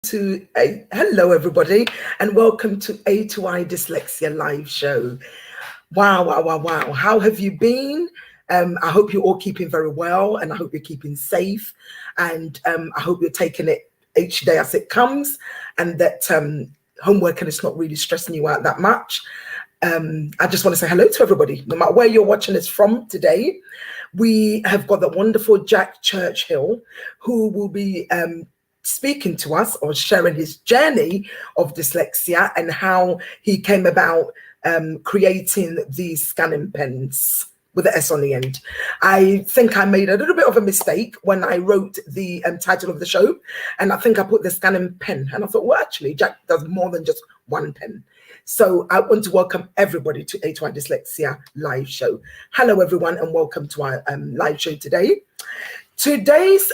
Hello everybody, and welcome to A to I Dyslexia live show. Wow. How have you been? I hope you're all keeping very well, and I hope you're keeping safe, and I hope you're taking it each day as it comes, and that homework and it's not really stressing you out that much. I just want to say hello to everybody, no matter where you're watching us from today. We have got the wonderful Jack Churchill, who will be speaking to us or sharing his journey of dyslexia and how he came about creating these scanning pens with the S on the end. I think I made a little bit of a mistake when I wrote the title of the show, and I think I put the scanning pen, and I thought, well, actually, Jack does more than just one pen. So I want to welcome everybody to A to I Dyslexia live show. Hello, everyone, and welcome to our live show today. Today's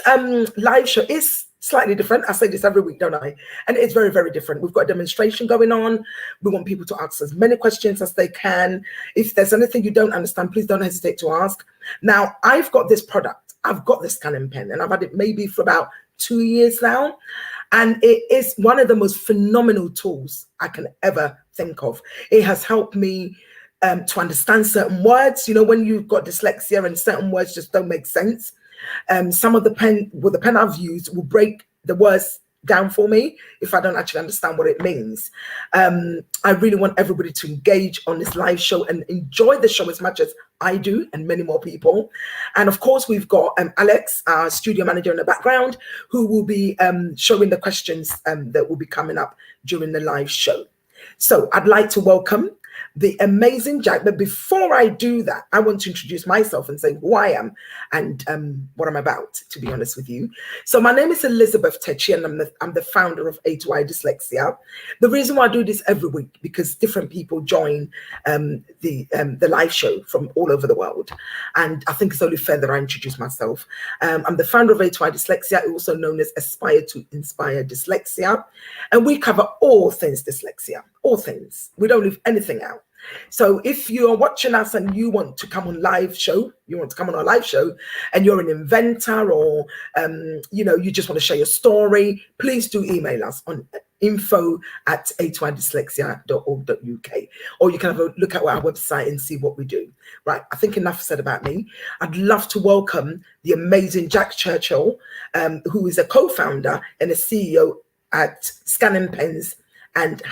live show is slightly different. I say this every week, don't I? And it's very, very different. We've got a demonstration going on. We want people to ask as many questions as they can. If there's anything you don't understand, please don't hesitate to ask. Now, I've got this product. I've got this scanning pen, and I've had it maybe for about 2 years now. And it is one of the most phenomenal tools I can ever think of. It has helped me to understand certain words. You know, when you've got dyslexia and certain words just don't make sense. Some of the pen I've used will break the words down for me if I don't actually understand what it means. I really want everybody to engage on this live show and enjoy the show as much as I do and many more people. And of course, we've got Alex, our studio manager in the background, who will be showing the questions that will be coming up during the live show. So I'd like to welcome the amazing Jack. But before I do that, I want to introduce myself and say who I am and what I'm about, to be honest with you. So my name is Elizabeth Techi, and I'm the founder of A to I Dyslexia. The reason why I do this every week, because different people join the live show from all over the world. And I think it's only fair that I introduce myself. I'm the founder of A to I Dyslexia, also known as Aspire to Inspire Dyslexia. And we cover all things dyslexia, all things. We don't leave anything out. So if you're watching us and you want to come on live show, our live show, and you're an inventor or, you just want to share your story, please do email us on info@a2idyslexia.org.uk, or you can have a look at our website and see what we do. Right, I think enough said about me. I'd love to welcome the amazing Jack Churchill, who is a co-founder and a CEO at Scanning Pens and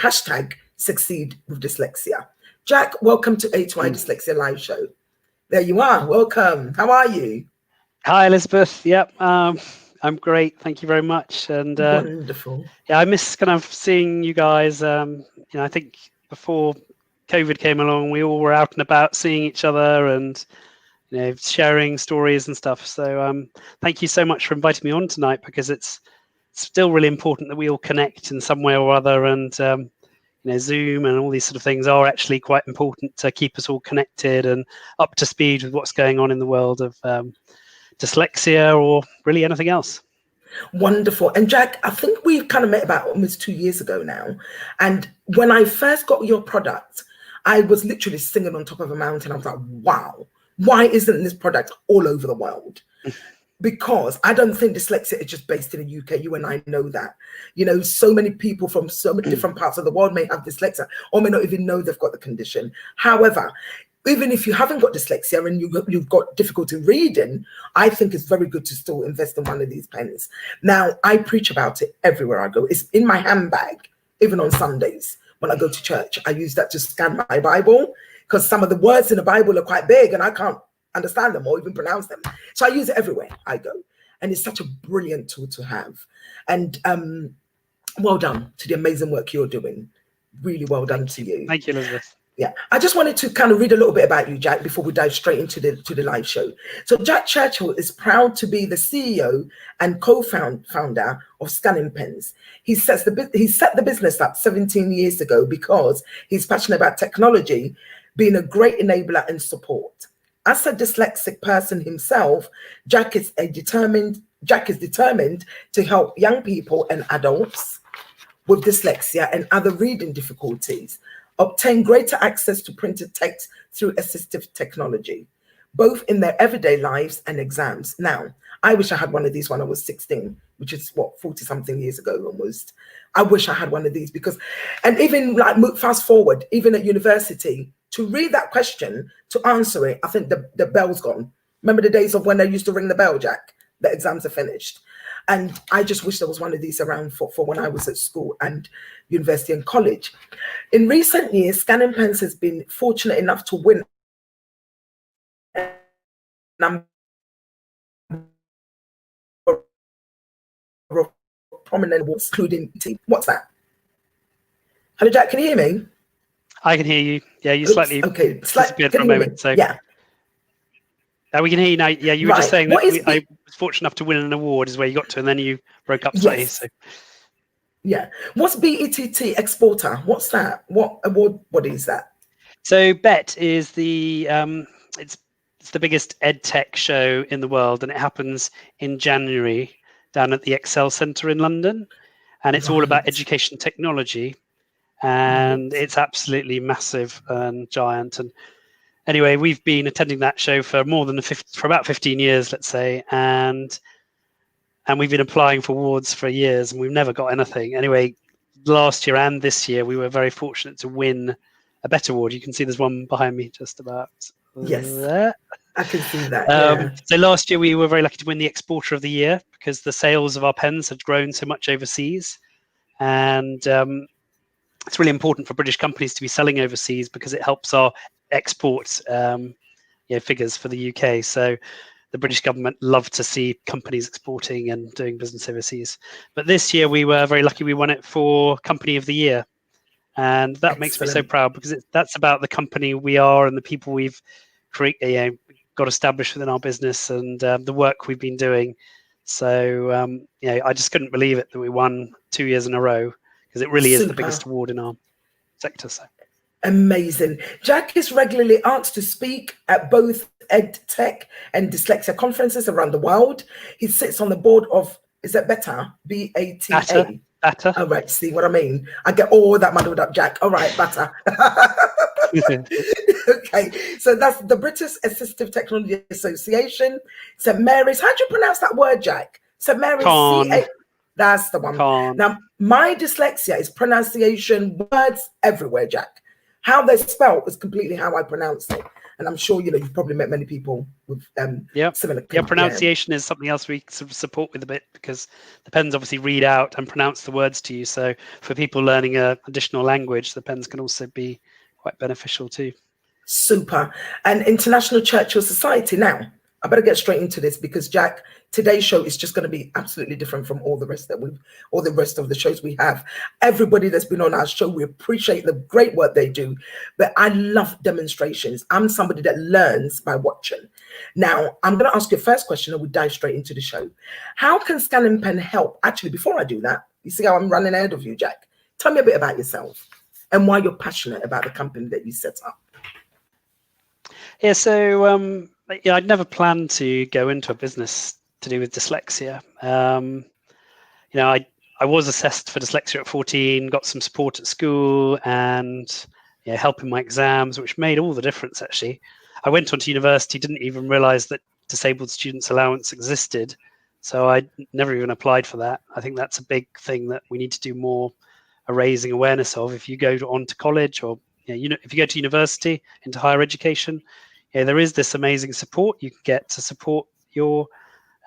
#Succeed with Dyslexia. Jack, welcome to A to I Dyslexia live show. There you are. Welcome. How are you? Hi, Elizabeth. Yep, I'm great. Thank you very much. And wonderful. Yeah, I miss kind of seeing you guys. I think before COVID came along, we all were out and about seeing each other and sharing stories and stuff. So thank you so much for inviting me on tonight, because it's still really important that we all connect in some way or other. And Zoom and all these sort of things are actually quite important to keep us all connected and up to speed with what's going on in the world of dyslexia or really anything else. Wonderful. And Jack, I think we kind of met about almost 2 years ago now. And when I first got your product, I was literally singing on top of a mountain. I was like, wow, why isn't this product all over the world? Because I don't think dyslexia is just based in the UK. You and I know that. So many people from so many different parts of the world may have dyslexia or may not even know they've got the condition. However, even if you haven't got dyslexia and you've got difficulty reading, I think it's very good to still invest in one of these pens. Now, I preach about it everywhere I go. It's in my handbag, even on Sundays when I go to church. I use that to scan my Bible, because some of the words in the Bible are quite big and I can't understand them or even pronounce them. So I use it everywhere I go. And it's such a brilliant tool to have. And well done to the amazing work you're doing. Really well done to you. Thank you, Elizabeth. Yeah, I just wanted to kind of read a little bit about you, Jack, before we dive straight into the live show. So Jack Churchill is proud to be the CEO and co-founder of Scanning Pens. He set the business up 17 years ago because he's passionate about technology being a great enabler and support. As a dyslexic person himself, Jack is determined to help young people and adults with dyslexia and other reading difficulties obtain greater access to printed text through assistive technology, both in their everyday lives and exams. Now, I wish I had one of these when I was 16, which is what, 40 something years ago almost. I wish I had one of these because, and even like fast forward, even at university, to read that question, to answer it, I think the bell's gone. Remember the days of when they used to ring the bell, Jack? The exams are finished. And I just wish there was one of these around for when I was at school and university and college. In recent years, Scanning Pens has been fortunate enough to win a number of prominent awards, including what's that? Hello, Jack, can you hear me? I can hear you. Yeah, you Oops, slightly disappeared for a moment. So yeah. We can hear you now. Yeah, you were just saying that I was fortunate enough to win an award is where you got to, and then you broke up slightly. Yes. So. Yeah. What's BETT Exporter? What's that? What award? What is that? So BET is the it's the biggest ed tech show in the world, and it happens in January down at the Excel Centre in London, and it's all about education technology, and it's absolutely massive and giant. And anyway, we've been attending that show for for about 15 years, let's say, and we've been applying for awards for years, and we've never got anything. Anyway, last year and this year, we were very fortunate to win a BET award. You can see there's one behind me, just about there. I can see that. So last year, we were very lucky to win the Exporter of the Year because the sales of our pens had grown so much overseas, and it's really important for British companies to be selling overseas because it helps our export figures for the UK. So the British government love to see companies exporting and doing business overseas. But this year we were very lucky. We won it for Company of the Year. And that makes me so proud because that's about the company we are and the people we've got established within our business and the work we've been doing. So, I just couldn't believe it that we won 2 years in a row because it really is the biggest award in our sector. So. Amazing. Jack is regularly asked to speak at both EdTech and Dyslexia conferences around the world. He sits on the board of, is that BETA? BATA. BATA. All right, see what I mean? I get all that muddled up, Jack. All right, BATA. Okay, so that's the British Assistive Technology Association. St. Mary's, how do you pronounce that word, Jack? St. Mary's CA. That's the one. Now, my dyslexia is pronunciation, words everywhere, Jack. How they're spelled is completely how I pronounce it. And I'm sure, you've probably met many people with similar. Yeah, pronunciation is something else we sort of support with a bit because the pens obviously read out and pronounce the words to you. So for people learning an additional language, the pens can also be quite beneficial too. Super. And International Churchill Society. Now, I better get straight into this because Jack, today's show is just going to be absolutely different from all the rest of the shows we have. Everybody that's been on our show, we appreciate the great work they do, but I love demonstrations. I'm somebody that learns by watching. Now, I'm going to ask you a first question and we dive straight into the show. How can Scanning Pen help? Actually, before I do that, you see how I'm running ahead of you, Jack? Tell me a bit about yourself and why you're passionate about the company that you set up. Yeah, so I'd never planned to go into a business to do with dyslexia. I was assessed for dyslexia at 14, got some support at school and help in my exams, which made all the difference, actually. I went on to university, didn't even realize that disabled students allowance existed. So I never even applied for that. I think that's a big thing that we need to do more raising awareness of. If you go on to college or if you go to university, into higher education, there is this amazing support you can get to support your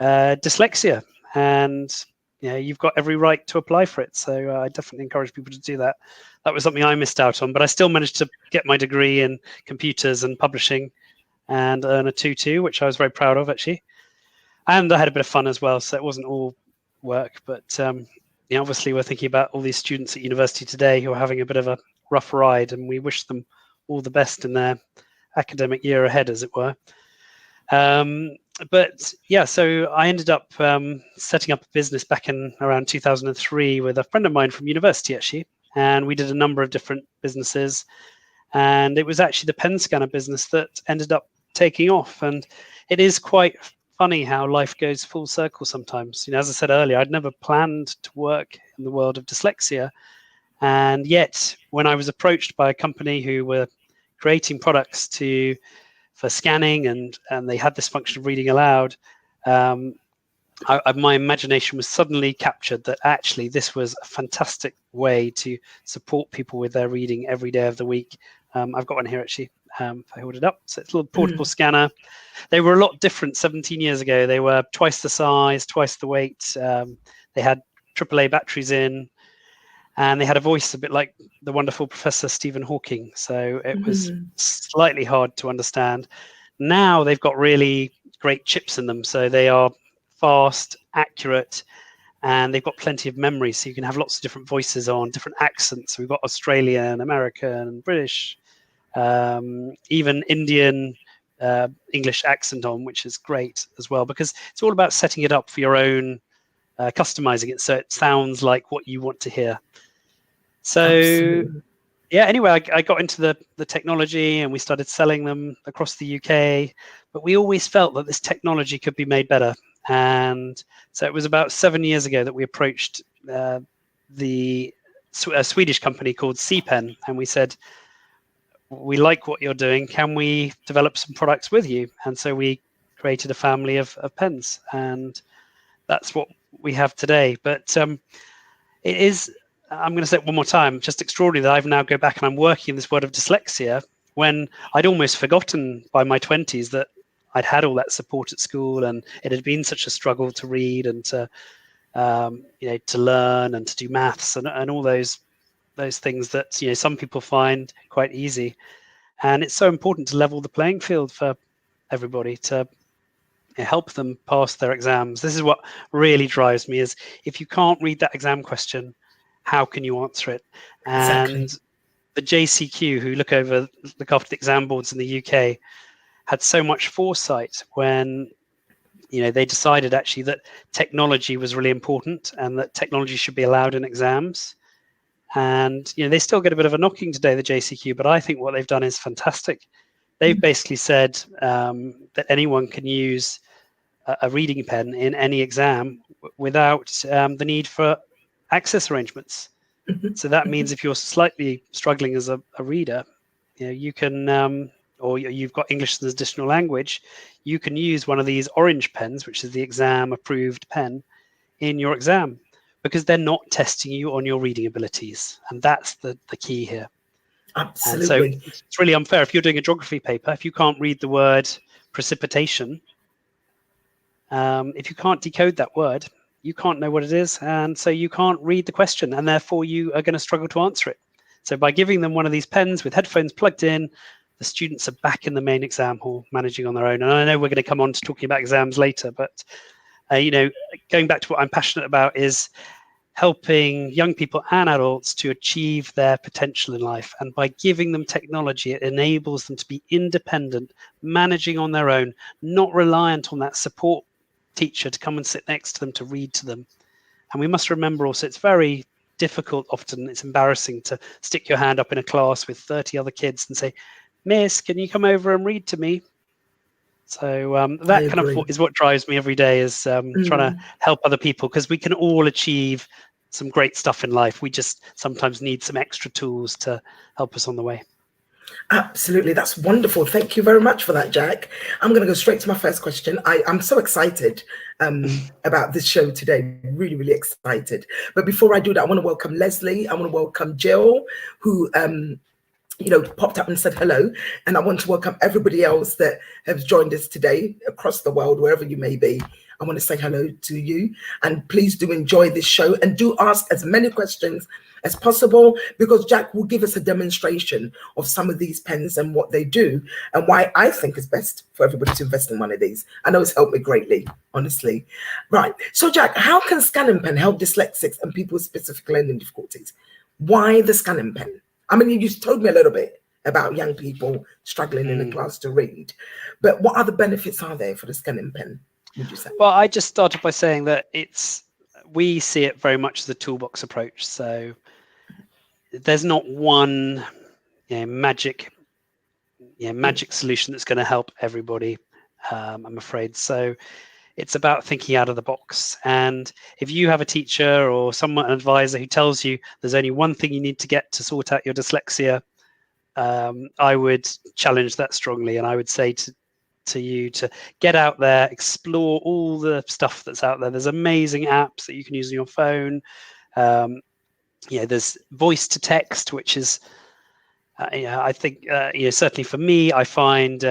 dyslexia, and you've got every right to apply for it. So I definitely encourage people to do that. That was something I missed out on, but I still managed to get my degree in computers and publishing and earn a 2-2, which I was very proud of, actually. And I had a bit of fun as well, so it wasn't all work. But obviously we're thinking about all these students at university today who are having a bit of a rough ride, and we wish them all the best in their academic year ahead, as it were. So I ended up setting up a business back in around 2003 with a friend of mine from university, actually, and we did a number of different businesses, and it was actually the pen scanner business that ended up taking off. And it is quite funny how life goes full circle sometimes. As I said earlier, I'd never planned to work in the world of dyslexia, and yet when I was approached by a company who were creating products for scanning and they had this function of reading aloud, my imagination was suddenly captured that actually this was a fantastic way to support people with their reading every day of the week. I've got one here actually. If I hold it up, so it's a little portable scanner. They were a lot different 17 years ago. They were twice the size, twice the weight. They had AAA batteries in, and they had a voice a bit like the wonderful Professor Stephen Hawking. So it was slightly hard to understand. Now they've got really great chips in them, so they are fast, accurate, and they've got plenty of memory, so you can have lots of different voices on, different accents. We've got Australian, American, British, even Indian, English accent on, which is great as well, because it's all about setting it up for your own, customizing it so it sounds like what you want to hear. So Absolutely. yeah, anyway, I got into the technology and we started selling them across the UK, but we always felt that this technology could be made better. And so it was about 7 years ago that we approached a Swedish company called CPen, and we said, we like what you're doing. Can we develop some products with you? And so we created a family of pens, and that's what we have today. But it is, I'm going to say it one more time, just extraordinary that I've now go back and I'm working in this world of dyslexia when I'd almost forgotten by my 20s that I'd had all that support at school, and it had been such a struggle to read and to to learn and to do maths and all those things that some people find quite easy. And it's so important to level the playing field for everybody, to help them pass their exams. This is what really drives me, is if you can't read that exam question, how can you answer it? And Exactly. the JCQ, who look after the exam boards in the UK, had so much foresight when they decided actually that technology was really important and that technology should be allowed in exams. And they still get a bit of a knocking today, the JCQ, but I think what they've done is fantastic. They've basically said that anyone can use a reading pen in any exam without the need for access arrangements. So that means if you're slightly struggling as a reader, you can, or you've got English as an additional language, you can use one of these orange pens, which is the exam approved pen, in your exam, because they're not testing you on your reading abilities. And that's the key here. Absolutely. And so it's really unfair. If you're doing a geography paper, if you can't read the word precipitation, if you can't decode that word, you can't know what it is. And so you can't read the question, and therefore you are going to struggle to answer it. So by giving them one of these pens with headphones plugged in, the students are back in the main exam hall managing on their own. And I know we're going to come on to talking about exams later, but going back to what I'm passionate about is helping young people and adults to achieve their potential in life. And by giving them technology, it enables them to be independent, managing on their own, not reliant on that support teacher to come and sit next to them to read to them. And we must remember also, it's very difficult often, it's embarrassing to stick your hand up in a class with 30 other kids and say, "Miss, can you come over and read to me?" So that kind of is what drives me every day, is trying to help other people, because we can all achieve some great stuff in life. We just sometimes need some extra tools to help us on the way. Absolutely. That's wonderful. Thank you very much for that, Jack. I'm going to go straight to my first question. I'm so excited about this show today. Really, really excited. But before I do that, I want to welcome Leslie. I want to welcome Jill, who popped up and said hello. And I want to welcome everybody else that has joined us today across the world, wherever you may be. I want to say hello to you, and please do enjoy this show and do ask as many questions as possible, because Jack will give us a demonstration of some of these pens and what they do and why I think it's best for everybody to invest in one of these. I know it's helped me greatly, honestly. Right. So Jack, how can scanning pen help dyslexics and people with specific learning difficulties? Why the scanning pen? I mean, you just told me a little bit about young people struggling in the class to read, but what other benefits are there for the scanning pen, would you say? Well, I just started by saying that we see it very much as a toolbox approach. So there's not one magic solution that's going to help everybody, I'm afraid. So it's about thinking out of the box. And if you have a teacher or an advisor who tells you there's only one thing you need to get to sort out your dyslexia, I would challenge that strongly. And I would say to to you to get out there, explore all the stuff that's out there. There's amazing apps that you can use on your phone. There's voice to text, which is, I think, certainly for me, I find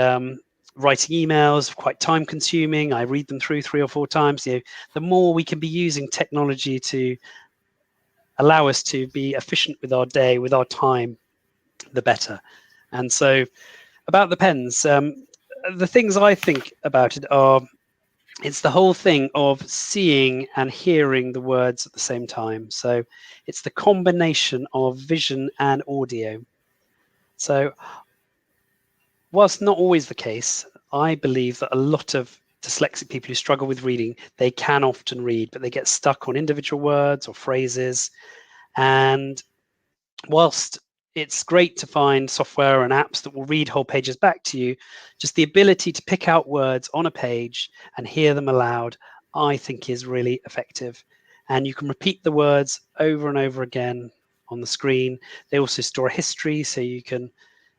writing emails quite time consuming. I read them through 3 or 4 times. The more we can be using technology to allow us to be efficient with our day, with our time, the better. And so about the pens, the things I think about it are, it's the whole thing of seeing and hearing the words at the same time. So it's the combination of vision and audio. So whilst not always the case, I believe that a lot of dyslexic people who struggle with reading, they can often read, but they get stuck on individual words or phrases. And whilst it's great to find software and apps that will read whole pages back to you, just the ability to pick out words on a page and hear them aloud, I think is really effective. And you can repeat the words over and over again on the screen. They also store a history, so you can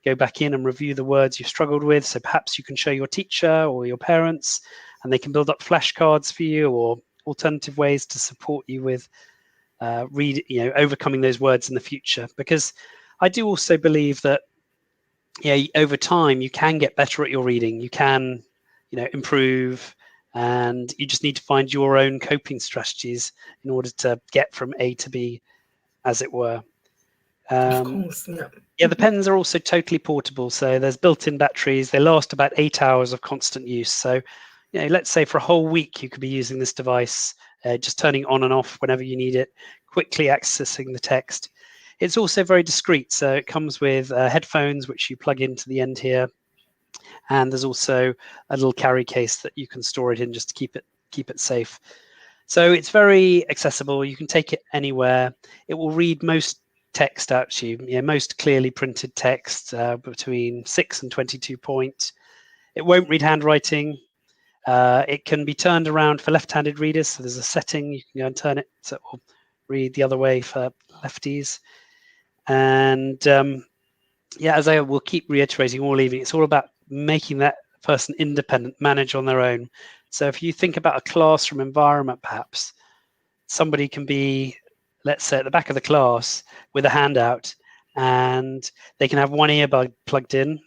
go back in and review the words you've struggled with. So perhaps you can show your teacher or your parents, and they can build up flashcards for you or alternative ways to support you with overcoming those words in the future. Because I do also believe that over time you can get better at your reading, you can improve, and you just need to find your own coping strategies in order to get from A to B, as it were. Of course, yeah. The pens are also totally portable, so there's built-in batteries. They last about 8 hours of constant use. So let's say for a whole week you could be using this device, just turning on and off whenever you need it, quickly accessing the text. It's also very discreet, so it comes with headphones which you plug into the end here, and there's also a little carry case that you can store it in just to keep it safe. So it's very accessible. You can take it anywhere. It will read most text out to you, most clearly printed text between 6 and 22 point. It won't read handwriting. It can be turned around for left-handed readers, so there's a setting you can go and turn it so it will read the other way for lefties. And as I will keep reiterating all evening, it's all about making that person independent, manage on their own. So if you think about a classroom environment, perhaps somebody can be, let's say, at the back of the class with a handout, and they can have one earbud plugged in.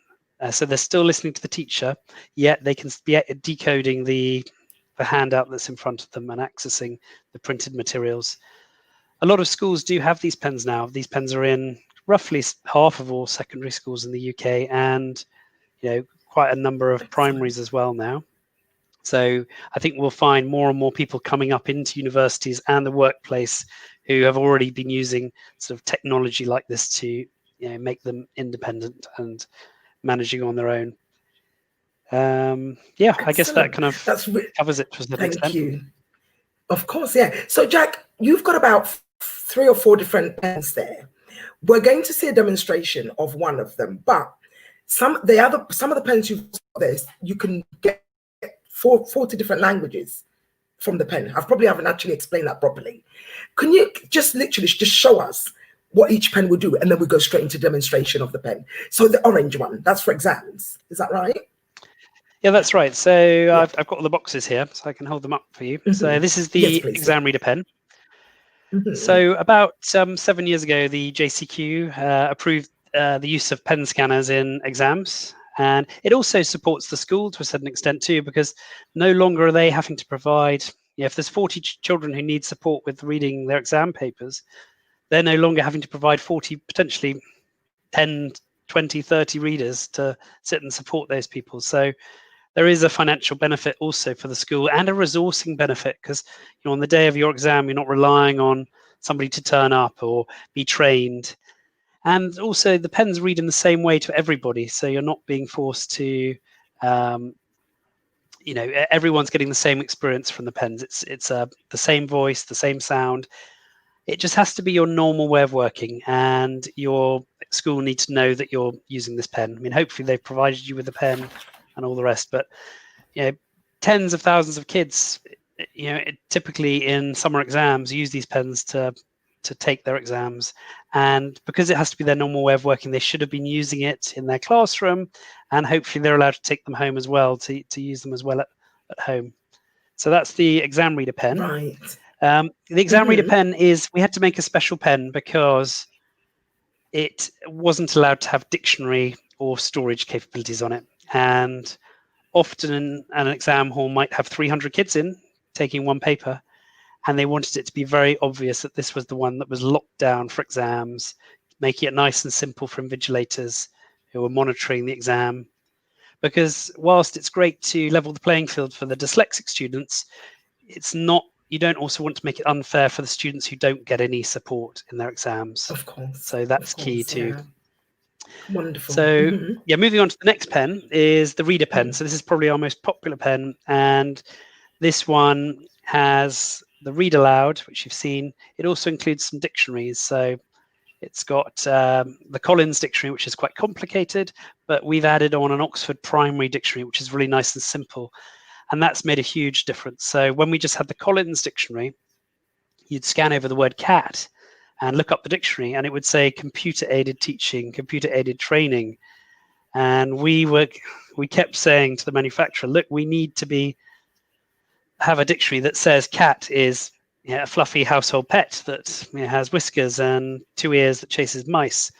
So they're still listening to the teacher, yet they can be decoding the handout that's in front of them and accessing the printed materials. A lot of schools do have these pens now. These pens are in roughly half of all secondary schools in the UK, and quite a number of primaries as well now. So I think we'll find more and more people coming up into universities and the workplace who have already been using sort of technology like this to make them independent and managing on their own. I guess that kind of covers it to an extent. Thank you. Of course, yeah. So Jack, you've got about 3 or 4 different pens there. We're going to see a demonstration of one of them, but some of the pens you've got there, you can get 40 different languages from the pen. I probably haven't actually explained that properly. Can you just literally just show us what each pen will do, and then we go straight into demonstration of the pen? So the orange one, that's for exams. Is that right? Yeah, that's right. So I've got all the boxes here, so I can hold them up for you. Mm-hmm. So this is the exam reader pen. Mm-hmm. So about 7 years ago, the JCQ approved the use of pen scanners in exams. And it also supports the school to a certain extent too, because no longer are they having to provide, if there's 40 children who need support with reading their exam papers, they're no longer having to provide 40, potentially 10, 20, 30 readers to sit and support those people. So there is a financial benefit also for the school, and a resourcing benefit, because on the day of your exam, you're not relying on somebody to turn up or be trained. And also the pens read in the same way to everybody, so you're not being forced to, everyone's getting the same experience from the pens. It's the same voice, the same sound. It just has to be your normal way of working, and your school needs to know that you're using this pen. I mean, hopefully they've provided you with a pen and all the rest, but tens of thousands of kids, typically in summer exams use these pens to to take their exams. And because it has to be their normal way of working, they should have been using it in their classroom, and hopefully they're allowed to take them home as well, to use them as well at home. So that's the exam reader pen. Right. The exam reader pen we had to make a special pen because it wasn't allowed to have dictionary or storage capabilities on it. And often an exam hall might have 300 kids in taking one paper, and they wanted it to be very obvious that this was the one that was locked down for exams, making it nice and simple for invigilators who were monitoring the exam. Because whilst it's great to level the playing field for the dyslexic students, it's not, you don't also want to make it unfair for the students who don't get any support in their exams. Of course. So that's key too. Yeah. Wonderful. So yeah, moving on to the next pen is the reader pen. So this is probably our most popular pen, and this one has the read aloud, which you've seen. It also includes some dictionaries. So it's got the Collins dictionary, which is quite complicated, but we've added on an Oxford Primary dictionary, which is really nice and simple. And that's made a huge difference. So when we just had the Collins dictionary, you'd scan over the word cat and look up the dictionary, and it would say computer-aided teaching, computer-aided training. And we kept saying to the manufacturer, look, we need to have a dictionary that says cat is a fluffy household pet that has whiskers and 2 ears that chases mice.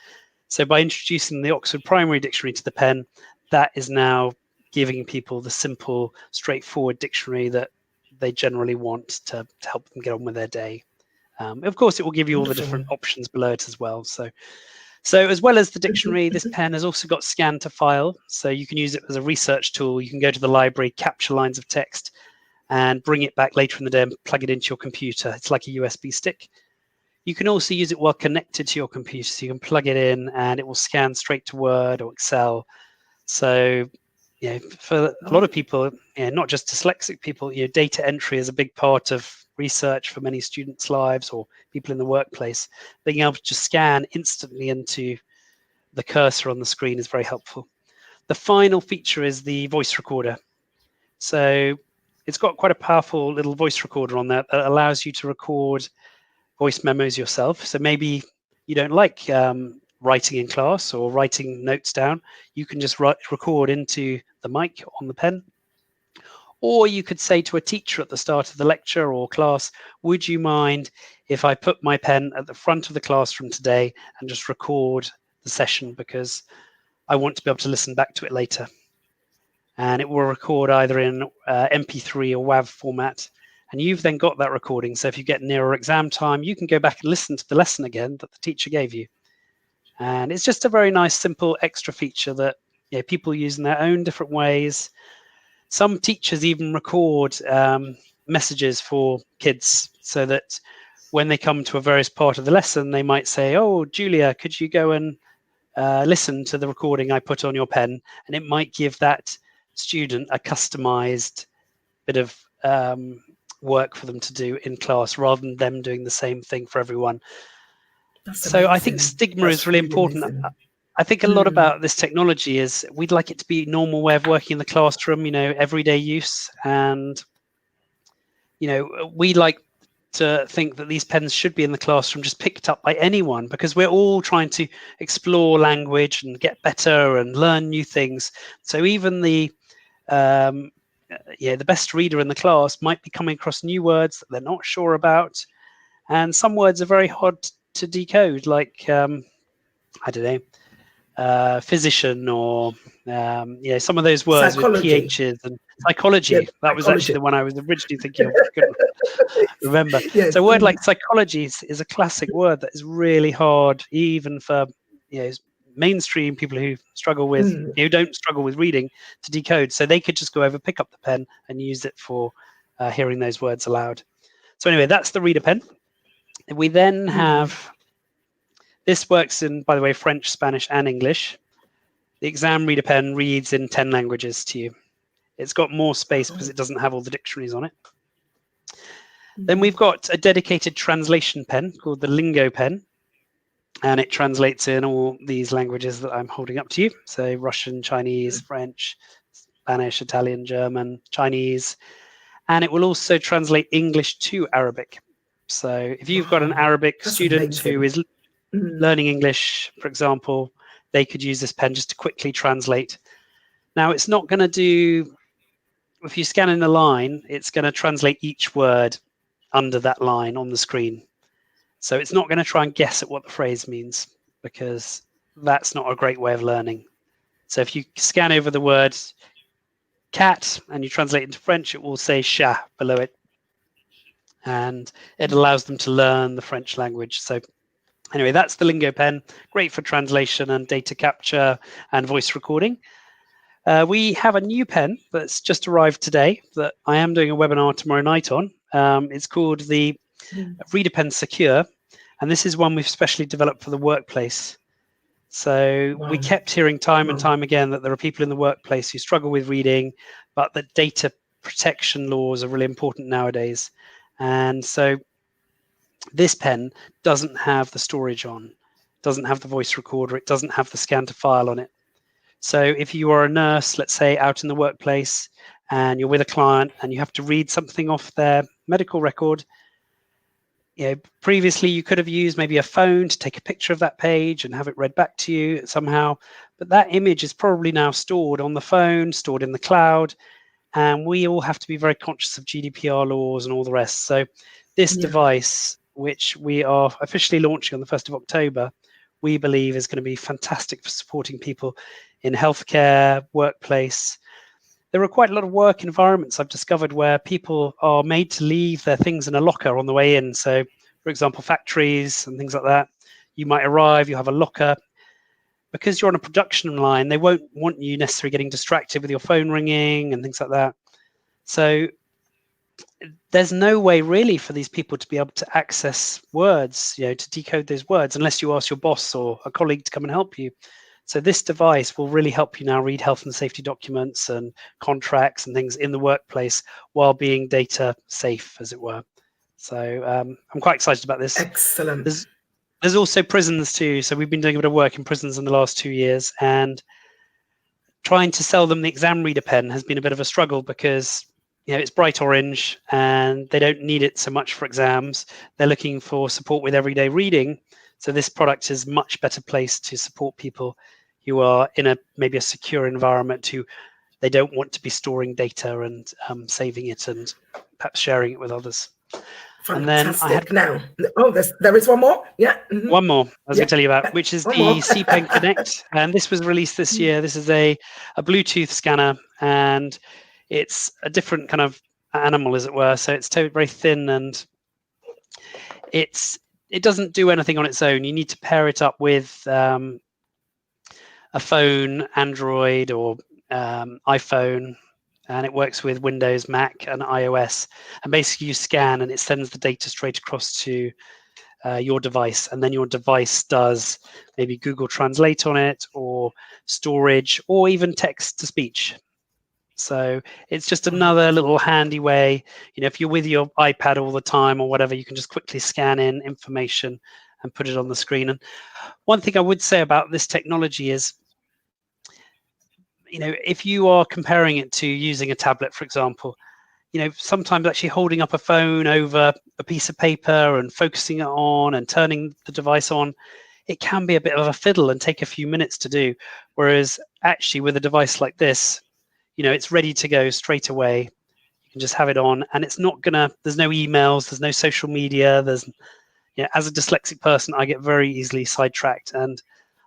So by introducing the Oxford Primary Dictionary to the pen, that is now giving people the simple, straightforward dictionary that they generally want to help them get on with their day. Of course, it will give you all the different options below it as well. So as well as the dictionary, this pen has also got scan to file. So you can use it as a research tool. You can go to the library, capture lines of text, and bring it back later in the day and plug it into your computer. It's like a USB stick. You can also use it while connected to your computer. So you can plug it in and it will scan straight to Word or Excel. So for a lot of people, not just dyslexic people, data entry is a big part of research for many students' lives or people in the workplace. Being able to just scan instantly into the cursor on the screen is very helpful. The final feature is the voice recorder. So it's got quite a powerful little voice recorder on there that allows you to record voice memos yourself. So maybe you don't like writing in class or writing notes down. You can just record into the mic on the pen. Or you could say to a teacher at the start of the lecture or class, would you mind if I put my pen at the front of the classroom today and just record the session, because I want to be able to listen back to it later. And it will record either in MP3 or WAV format. And you've then got that recording. So if you get nearer exam time, you can go back and listen to the lesson again that the teacher gave you. And it's just a very nice, simple extra feature that people use in their own different ways. Some teachers even record messages for kids so that when they come to a various part of the lesson, they might say, oh, Julia, could you go and listen to the recording I put on your pen? And it might give that student a customized bit of work for them to do in class rather than them doing the same thing for everyone. So I think stigma is really important. Amazing. I think a lot about this technology is we'd like it to be a normal way of working in the classroom, everyday use. And, we like to think that these pens should be in the classroom, just picked up by anyone, because we're all trying to explore language and get better and learn new things. So even the best reader in the class might be coming across new words that they're not sure about. And some words are very hard to decode, like, I don't know, physician or some of those words psychology. With PHs and psychology. Yeah, that was actually the one I was originally thinking of. I couldn't remember. Yes. So a word like psychology is a classic word that is really hard, even for mainstream people who struggle with who don't struggle with reading, to decode. So they could just go over, pick up the pen, and use it for hearing those words aloud. So anyway, that's the reader pen. We then have. This works in, by the way, French, Spanish, and English. The exam reader pen reads in 10 languages to you. It's got more space because it doesn't have all the dictionaries on it. Then we've got a dedicated translation pen called the Lingo pen. And it translates in all these languages that I'm holding up to you. So Russian, Chinese, French, Spanish, Italian, German, Chinese. And it will also translate English to Arabic. So if you've got an Arabic student who is learning English, for example, they could use this pen just to quickly translate. Now, it's not going to do, if you scan in a line, it's going to translate each word under that line on the screen. So it's not going to try and guess at what the phrase means, because that's not a great way of learning. So if you scan over the word cat and you translate into French, it will say chat below it. And it allows them to learn the French language. So anyway, that's the Lingo pen. Great for translation and data capture and voice recording. We have a new pen that's just arrived today that I am doing a webinar tomorrow night on. It's called the Reader Pen Secure. And this is one we've specially developed for the workplace. So we kept hearing time and time again that there are people in the workplace who struggle with reading, but that data protection laws are really important nowadays. And so this pen doesn't have the storage on, doesn't have the voice recorder, it doesn't have the scan to file on it. So if you are a nurse, let's say out in the workplace, and you're with a client and you have to read something off their medical record, previously you could have used maybe a phone to take a picture of that page and have it read back to you somehow, but that image is probably now stored on the phone, stored in the cloud, and we all have to be very conscious of GDPR laws and all the rest. So this device, which we are officially launching on the 1st of October, we believe is going to be fantastic for supporting people in healthcare, workplace. There are quite a lot of work environments I've discovered where people are made to leave their things in a locker on the way in. So, for example, factories and things like that. You might arrive, you have a locker. Because you're on a production line, they won't want you necessarily getting distracted with your phone ringing and things like that. So there's no way really for these people to be able to access words, to decode those words, unless you ask your boss or a colleague to come and help you. So this device will really help you now read health and safety documents and contracts and things in the workplace while being data safe, as it were. So I'm quite excited about this. Excellent. There's also prisons too. So we've been doing a bit of work in prisons in the last 2 years, and trying to sell them the exam reader pen has been a bit of a struggle because it's bright orange and they don't need it so much for exams. They're looking for support with everyday reading. So this product is much better placed to support people who are in maybe a secure environment, who they don't want to be storing data and saving it and perhaps sharing it with others. Fantastic. And then I had there is one more. One more I was going to tell you about, which is the C Pen Connect, and this was released this year. This is a Bluetooth scanner, and it's a different kind of animal, as it were. So it's very thin, and it doesn't do anything on its own. You need to pair it up with a phone, Android or iPhone, and it works with Windows, Mac, and iOS. And basically, you scan, and it sends the data straight across to your device, and then your device does maybe Google Translate on it, or storage, or even text to speech. So it's just another little handy way. If you're with your iPad all the time or whatever, you can just quickly scan in information and put it on the screen. And one thing I would say about this technology is, if you are comparing it to using a tablet, for example, sometimes actually holding up a phone over a piece of paper and focusing it on and turning the device on, it can be a bit of a fiddle and take a few minutes to do. Whereas actually with a device like this, it's ready to go straight away. You can just have it on, and it's not there's no emails, there's no social media. As a dyslexic person, I get very easily sidetracked. And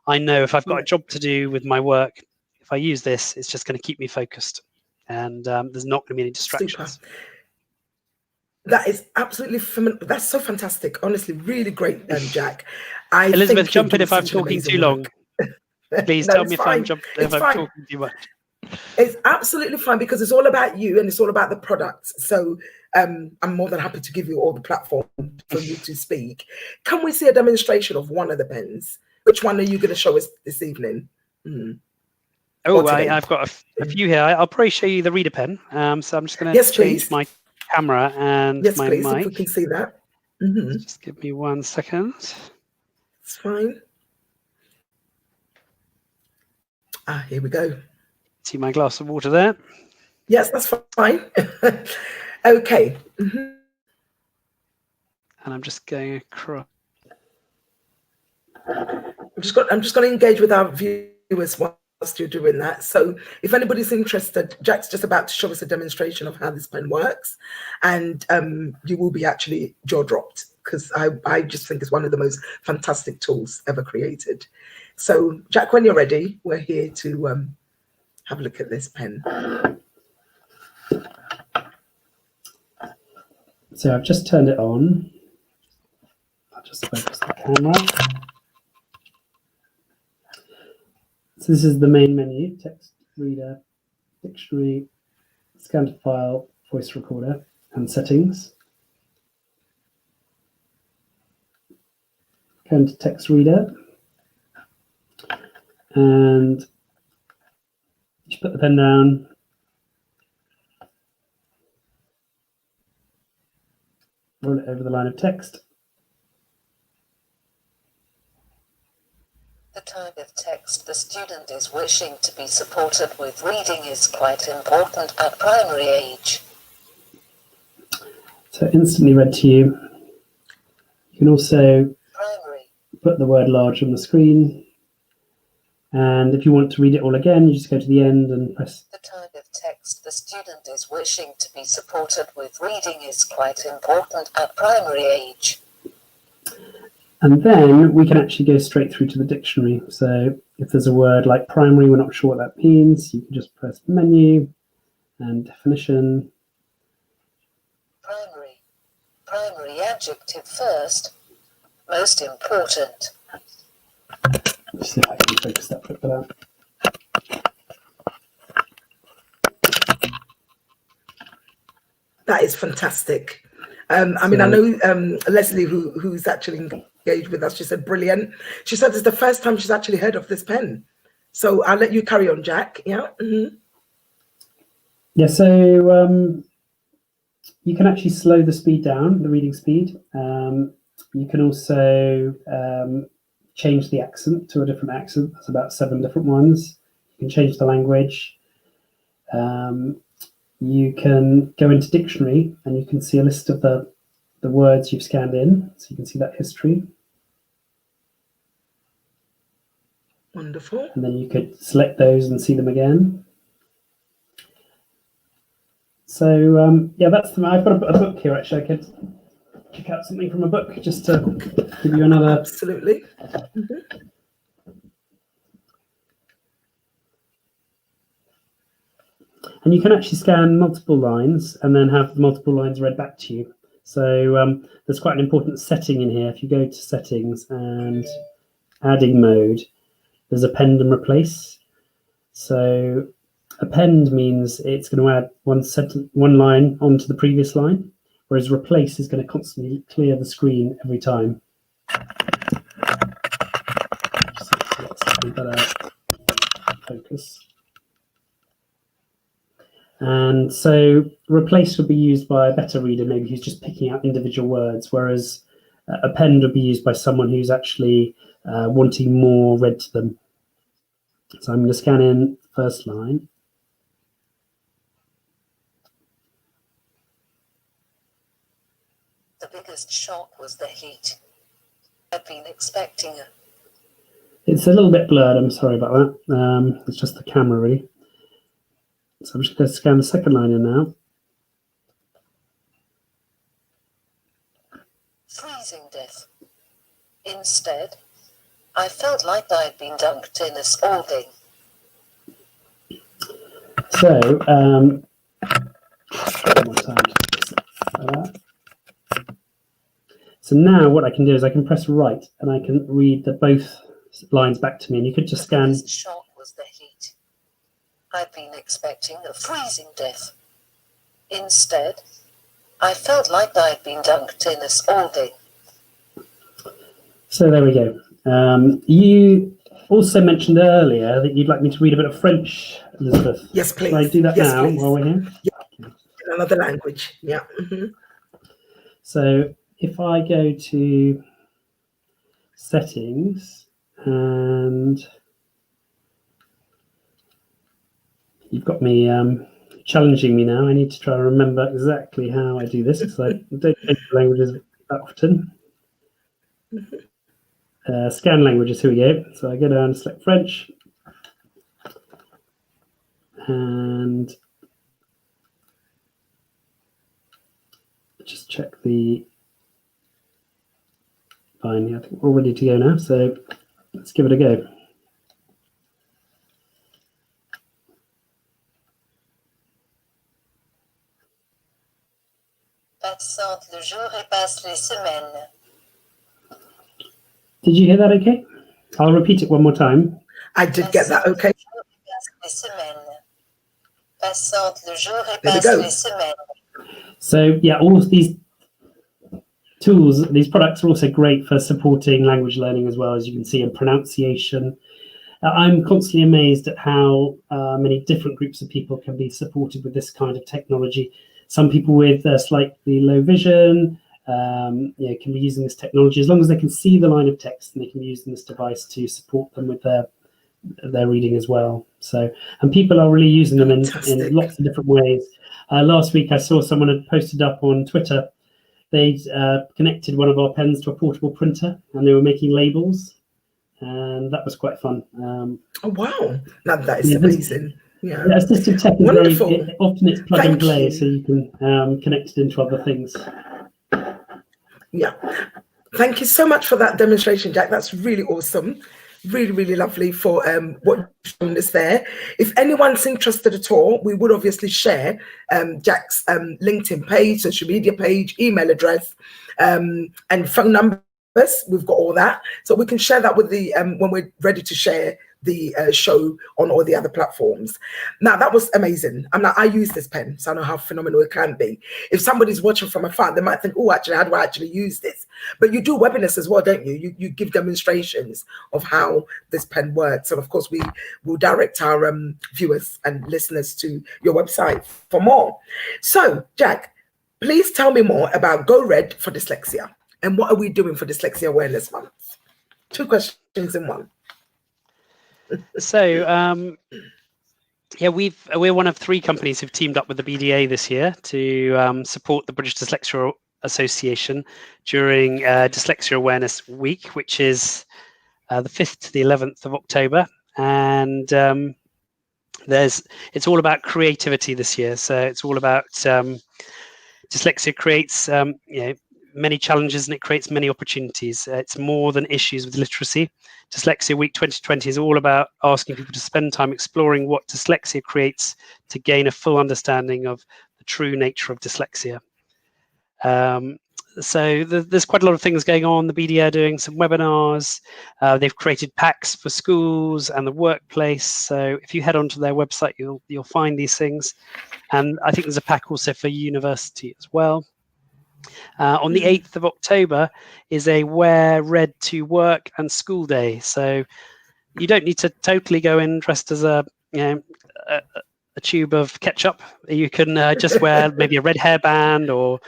I know if I've got a job to do with my work, if I use this, it's just going to keep me focused. And there's not going to be any distractions. Super. That is absolutely that's so fantastic. Honestly, really great, Jack. Elizabeth, jump in if I'm talking too long. Please tell me if I'm talking too much. It's absolutely fine, because it's all about you and it's all about the products. So I'm more than happy to give you all the platform for you to speak. Can we see a demonstration of one of the pens? Which one are you going to show us this evening? I've got a few here. I'll probably show you the reader pen. So I'm just going to change my camera and my mic. If we can see that. Just give me 1 second. It's fine. Here we go. See my glass of water there? Yes, that's fine. Okay. and I'm just going across. I'm just going to engage with our viewers whilst you're doing that. So if anybody's interested, Jack's just about to show us a demonstration of how this pen works, and you will be actually jaw dropped, because I just think it's one of the most fantastic tools ever created. So Jack, when you're ready, we're here to have a look at this pen. So I've just turned it on. I'll just focus the camera. So this is the main menu: text reader, dictionary, scan to file, voice recorder, and settings. Go into text reader, and you put the pen down. Roll it over the line of text. The type of text the student is wishing to be supported with reading is quite important at primary age. So instantly read to you. You can also put the word large on the screen. And if you want to read it all again, you just go to the end and press. The type of text the student is wishing to be supported with reading is quite important at primary age. And then we can actually go straight through to the dictionary. So if there's a word like primary, we're not sure what that means, you can just press menu and definition. Primary adjective first. Most important. Let's see if I can focus that bit better. That is fantastic. I mean, I know Leslie, who's actually engaged with us, she said brilliant. She said it's the first time she's actually heard of this pen. So I'll let you carry on, Jack. Yeah. Mm-hmm. Yeah, so you can actually slow the speed down, the reading speed. You can also change the accent to a different accent. There's about 7 different ones. You can change the language. You can go into dictionary and you can see a list of the words you've scanned in. So you can see that history. Wonderful. And then you could select those and see them again. So yeah, that's I've got a book here actually. I could check out something from a book just to give you another. Absolutely. Mm-hmm. And you can actually scan multiple lines and then have multiple lines read back to you. So there's quite an important setting in here. If you go to settings and adding mode, there's append and replace. So append means it's going to add one line onto the previous line, whereas replace is going to constantly clear the screen every time. Better focus. And so replace would be used by a better reader, maybe who's just picking out individual words, whereas append would be used by someone who's actually wanting more read to them. So I'm going to scan in first line. The biggest shock was the heat. I'd been expecting a... It's a little bit blurred, I'm sorry about that. It's just the camera really. So I'm just going to scan the second line in now. Freezing death. Instead, I felt like I'd been dunked in a scalding. So, one more time. So now what I can do is I can press right and I can read both lines back to me, and you could just scan. The shock was the heat. I'd been expecting a freezing death. Instead, I felt like I'd been dunked in a scalding. So there we go. You also mentioned earlier that you'd like me to read a bit of French, Elizabeth. Yes, please. Shall I do that now please. while we're here? Yeah. In another language. Yeah. Mm-hmm. So if I go to settings and you've got me challenging me now. I need to try to remember exactly how I do this because I don't know the languages that often. Scan languages, here we go. So I go down and select French. And just check the fine. Yeah, I think we're all ready to go now. So let's give it a go. Passante le jour et passe les semaines. Did you hear that okay? I'll repeat it one more time. I did get that okay. Passante le jour et There we passe go. les semaines. So yeah, all of these tools, these products are also great for supporting language learning as well, as you can see, and pronunciation. I'm constantly amazed at how many different groups of people can be supported with this kind of technology. Some people with slightly low vision, can be using this technology as long as they can see the line of text, and they can be using this device to support them with their reading as well. So, and people are really using them in lots of different ways. Last week, I saw someone had posted up on Twitter. They'd connected one of our pens to a portable printer, and they were making labels, and that was quite fun. Oh wow, now that is amazing. Yeah, assistive tech is wonderful. very, often it's plug and play, so you can connect it into other things. Yeah, thank you so much for that demonstration, Jack. That's really awesome. Really, really lovely for what you've shown us there. If anyone's interested at all, we would obviously share Jack's LinkedIn page, social media page, email address, and phone numbers. We've got all that, so we can share that with the when we're ready to share the show on all the other platforms. Now that was amazing. I use this pen, so I know how phenomenal it can be. If somebody's watching from afar, they might think, oh, actually, how do I actually use this? But you do webinars as well, don't you? You give demonstrations of how this pen works, and of course we will direct our viewers and listeners to your website for more. So Jack, please tell me more about Go Red for Dyslexia, and what are we doing for Dyslexia Awareness Month? 2 questions in one. So we're one of 3 companies who've teamed up with the BDA this year to support the British Dyslexia Association during Dyslexia Awareness Week, which is the 5th to the 11th of October. And it's all about creativity this year. So it's all about dyslexia creates many challenges, and it creates many opportunities. It's more than issues with literacy. Dyslexia Week 2020 is all about asking people to spend time exploring what dyslexia creates to gain a full understanding of the true nature of dyslexia. So there's quite a lot of things going on. The BDA are doing some webinars. They've created packs for schools and the workplace. So if you head onto their website, you'll find these things. And I think there's a pack also for university as well. On the 8th of October is a Wear Red to Work and School Day. So you don't need to totally go in dressed as a tube of ketchup. You can just wear maybe a red hairband or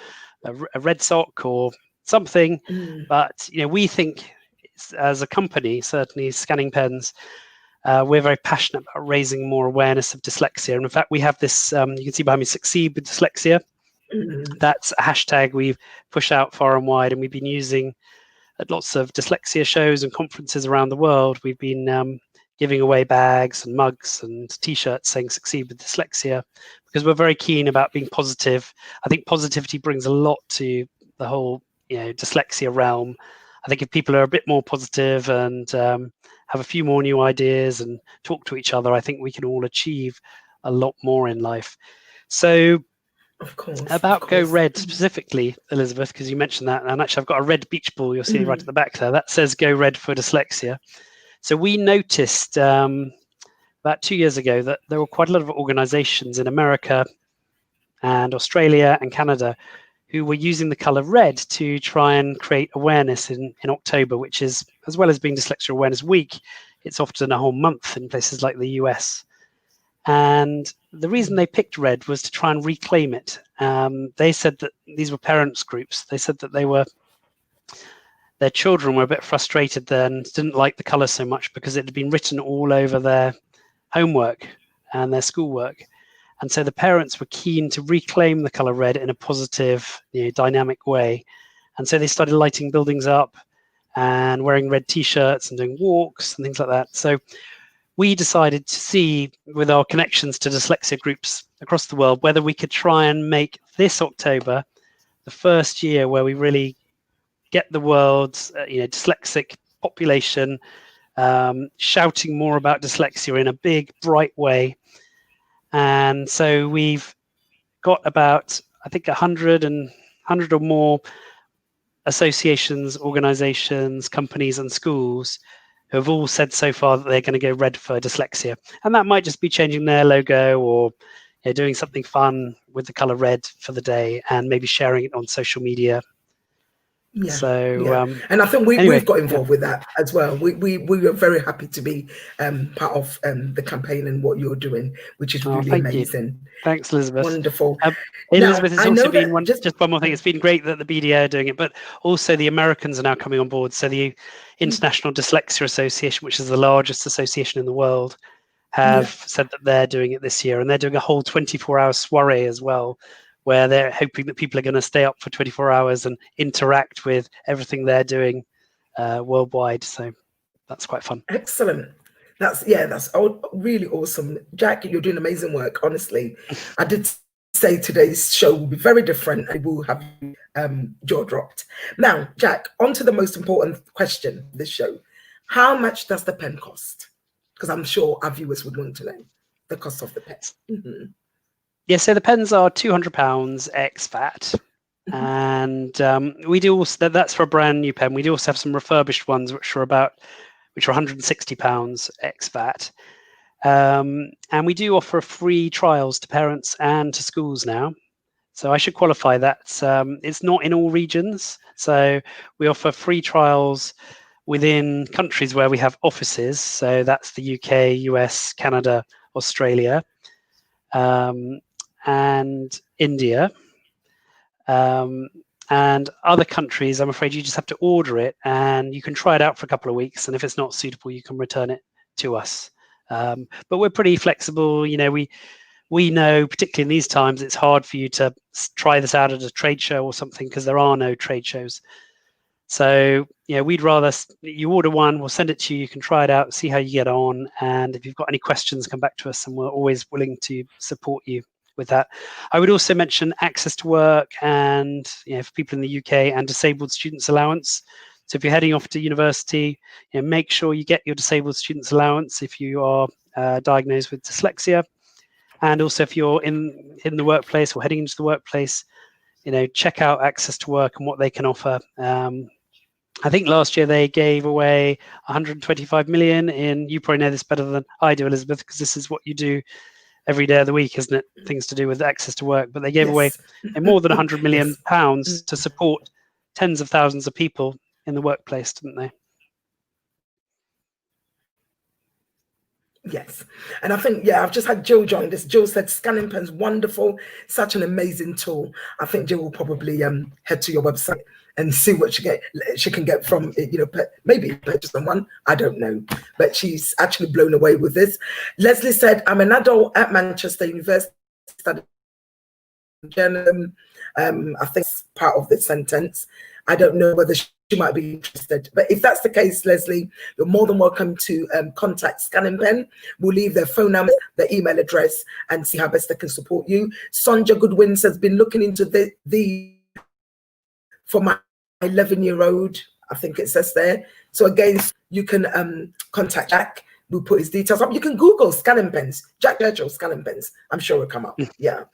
a red sock or something. But we think as a company, certainly Scanning Pens, we're very passionate about raising more awareness of dyslexia. And in fact, we have this, you can see behind me, Succeed with Dyslexia. That's a hashtag we've pushed out far and wide, and we've been using at lots of dyslexia shows and conferences around the world. We've been giving away bags and mugs and t-shirts saying Succeed with Dyslexia, because we're very keen about being positive. I think positivity brings a lot to the whole dyslexia realm. I think if people are a bit more positive and have a few more new ideas and talk to each other, I think we can all achieve a lot more in life. So of course, Go Red specifically, Elizabeth, because you mentioned that, and actually I've got a red beach ball you'll see right at the back there that says Go Red for Dyslexia. So we noticed about 2 years ago that there were quite a lot of organizations in America and Australia and Canada who were using the color red to try and create awareness in October, which is, as well as being Dyslexia Awareness Week, it's often a whole month in places like the US. And the reason they picked red was to try and reclaim it. They said that these were parents groups. They said that their children were a bit frustrated then, didn't like the color so much because it had been written all over their homework and their schoolwork. And so the parents were keen to reclaim the color red in a positive, dynamic way. And so they started lighting buildings up and wearing red T-shirts and doing walks and things like that. So we decided to see, with our connections to dyslexia groups across the world, whether we could try and make this October the first year where we really get the world's dyslexic population shouting more about dyslexia in a big, bright way. And so we've got about, I think, 100 or more associations, organizations, companies, and schools who have all said so far that they're going to go red for dyslexia. And that might just be changing their logo or doing something fun with the color red for the day and maybe sharing it on social media. Yeah, so yeah. And I think anyway, we've got involved with that as well. We are very happy to be part of the campaign and what you're doing, which is really amazing. You. Thanks, Elizabeth. Wonderful. Elizabeth has also been just one more thing. It's been great that the BDA are doing it, but also the Americans are now coming on board. So the International Dyslexia Association, which is the largest association in the world, have said that they're doing it this year, and they're doing a whole 24-hour soiree as well, where they're hoping that people are going to stay up for 24 hours and interact with everything they're doing worldwide. So that's quite fun. Excellent. That's really awesome. Jack, you're doing amazing work, honestly. I did say today's show will be very different and we'll have jaw dropped. Now, Jack, on to the most important question of this show. How much does the pen cost? Because I'm sure our viewers would want to know the cost of the pen. Mm-hmm. Yeah, so the pens are £200 ex VAT, and we do also, that's for a brand new pen. We do also have some refurbished ones which are £160 ex VAT, and we do offer free trials to parents and to schools now. So I should qualify that it's not in all regions. So we offer free trials within countries where we have offices. So that's the UK, US, Canada, Australia. And India, and other countries, I'm afraid you just have to order it and you can try it out for a couple of weeks. And if it's not suitable, you can return it to us. But we're pretty flexible. We know, particularly in these times, it's hard for you to try this out at a trade show or something because there are no trade shows. So, we'd rather you order one, we'll send it to you, you can try it out, see how you get on. And if you've got any questions, come back to us and we're always willing to support you with that. I would also mention access to work and for people in the UK and disabled students allowance. So if you're heading off to university, make sure you get your disabled students allowance if you are diagnosed with dyslexia. And also if you're in the workplace or heading into the workplace, check out access to work and what they can offer. I think last year they gave away 125 million in, you probably know this better than I do, Elizabeth, because this is what you do every day of the week, isn't it? Things to do with access to work. But they gave away more than 100 million pounds to support tens of thousands of people in the workplace, didn't they? Yes. And I think, I've just had Jill join us. Jill said scanning pens, wonderful, such an amazing tool. I think Jill will probably head to your website and see what she can get from it, maybe purchase one, I don't know. But she's actually blown away with this. Leslie said, I'm an adult at Manchester University studying journalism. I think it's part of the sentence. I don't know whether she might be interested. But if that's the case, Leslie, you're more than welcome to contact Scanning Pen. We'll leave their phone number, their email address, and see how best they can support you. Sonja Goodwin has been looking into the for my 11-year-old, I think it says there. So again, you can contact Jack. We'll put his details up. You can Google scanning pens, Jack Churchill scanning pens. I'm sure it'll come up. Yeah.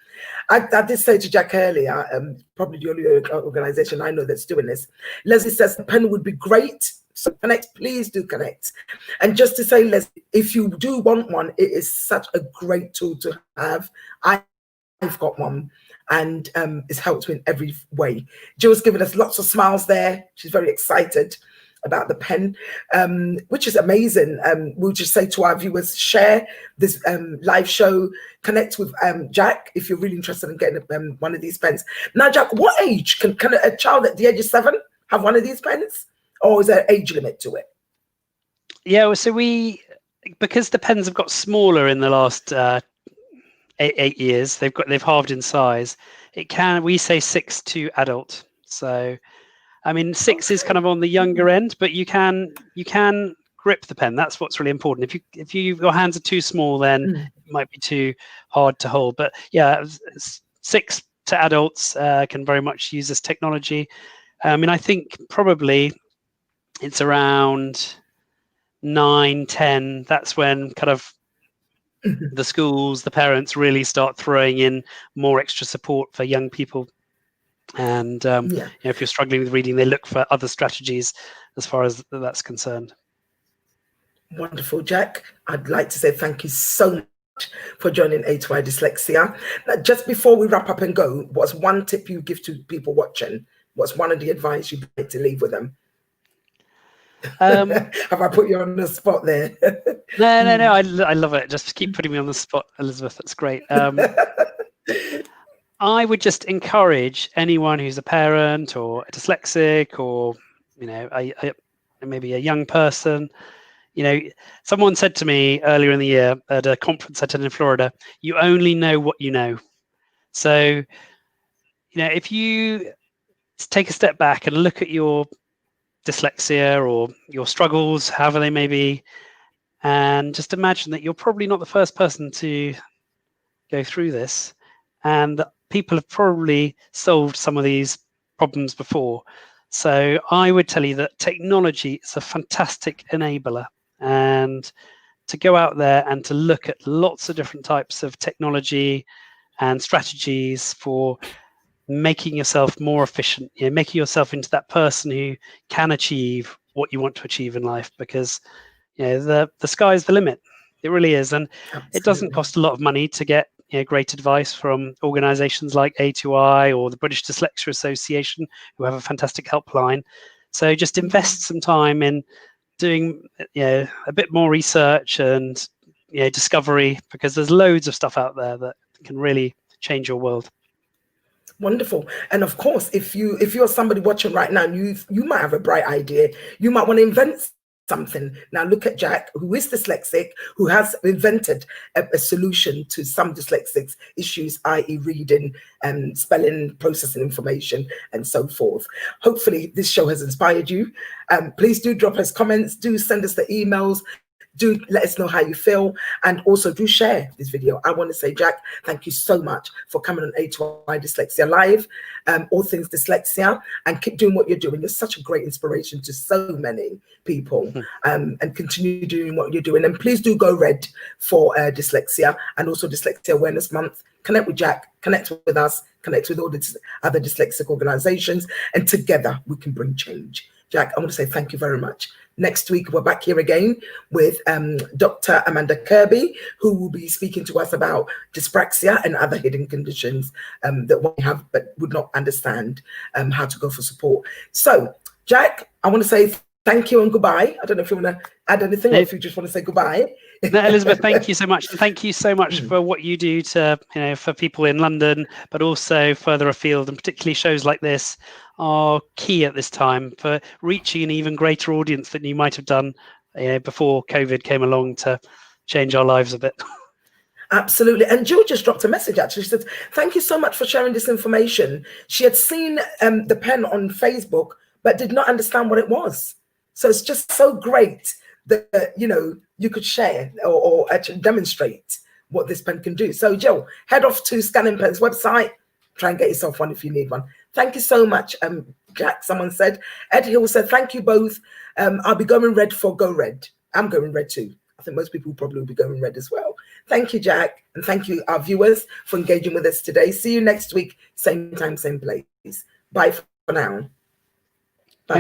I did say to Jack earlier, probably the only organization I know that's doing this. Leslie says the pen would be great. So connect, please do connect. And just to say, Leslie, if you do want one, it is such a great tool to have. I've got one, and it's helped me in every way. Jill's given us lots of smiles there. She's very excited about the pen, which is amazing. We'll just say to our viewers, share this live show, connect with Jack if you're really interested in getting one of these pens. Now, Jack, what age can a child at the age of 7 have one of these pens, or is there an age limit to it? Yeah, so because the pens have got smaller in the last 8 years, they've halved in size. We say 6 to adult. So I mean, 6 is kind of on the younger end, but you can grip the pen. That's what's really important. If your hands are too small, then it might be too hard to hold. But yeah, 6 to adults can very much use this technology. I mean, I think probably it's around 9, 10. That's when kind of the schools, the parents really start throwing in more extra support for young people. And if you're struggling with reading, they look for other strategies as far as that's concerned. Wonderful, Jack. I'd like to say thank you so much for joining A2I Dyslexia. Now, just before we wrap up and go, what's one tip you give to people watching? What's one of the advice you'd like to leave with them? Have I put you on the spot there? No. I love it. Just keep putting me on the spot, Elizabeth. That's great. I would just encourage anyone who's a parent or a dyslexic or, maybe a young person. Someone said to me earlier in the year at a conference I attended in Florida, you only know what you know. So, if you take a step back and look at your dyslexia or your struggles, however they may be, and just imagine that you're probably not the first person to go through this, and that people have probably solved some of these problems before. So I would tell you that technology is a fantastic enabler, and to go out there and to look at lots of different types of technology and strategies for making yourself more efficient, making yourself into that person who can achieve what you want to achieve in life, because the sky's the limit. It really is. And Absolutely. It doesn't cost a lot of money to get great advice from organizations like A2I or the British Dyslexia Association, who have a fantastic helpline. So just invest some time in doing a bit more research and discovery, because there's loads of stuff out there that can really change your world. Wonderful. And of course, if you're somebody watching right now, you might have a bright idea. You might want to invent something. Now look at Jack, who is dyslexic, who has invented a solution to some dyslexics issues, i.e. reading and spelling, processing information, and so forth. Hopefully this show has inspired you. Please do drop us comments, do send us the emails, do let us know how you feel, and also do share this video. I want to say, Jack, thank you so much for coming on A2I Dyslexia Live, all things dyslexia, and keep doing what you're doing. You're such a great inspiration to so many people, and continue doing what you're doing. And please do go red for dyslexia, and also Dyslexia Awareness Month. Connect with Jack, connect with us, connect with all the other dyslexic organizations, and together we can bring change. Jack, I want to say thank you very much. Next week, we're back here again with Dr. Amanda Kirby, who will be speaking to us about dyspraxia and other hidden conditions that we have but would not understand how to go for support. So, Jack, I want to say thank you and goodbye. I don't know if you want to add anything, or if you just want to say goodbye. No, Elizabeth, thank you so much. And thank you so much for what you do to, for people in London, but also further afield, and particularly shows like this are key at this time for reaching an even greater audience than you might have done before COVID came along to change our lives a bit. Absolutely. And Jill just dropped a message, actually. She said, thank you so much for sharing this information. She had seen the pen on Facebook, but did not understand what it was. So it's just so great that, you could share or actually demonstrate what this pen can do. So Jill, head off to Scanning Pen's website, try and get yourself one if you need one. Thank you so much, Jack. Someone said, Ed Hill said, thank you both. I'll be going red for Go Red. I'm going red too. I think most people probably will be going red as well. Thank you, Jack. And thank you, our viewers, for engaging with us today. See you next week, same time, same place. Bye for now.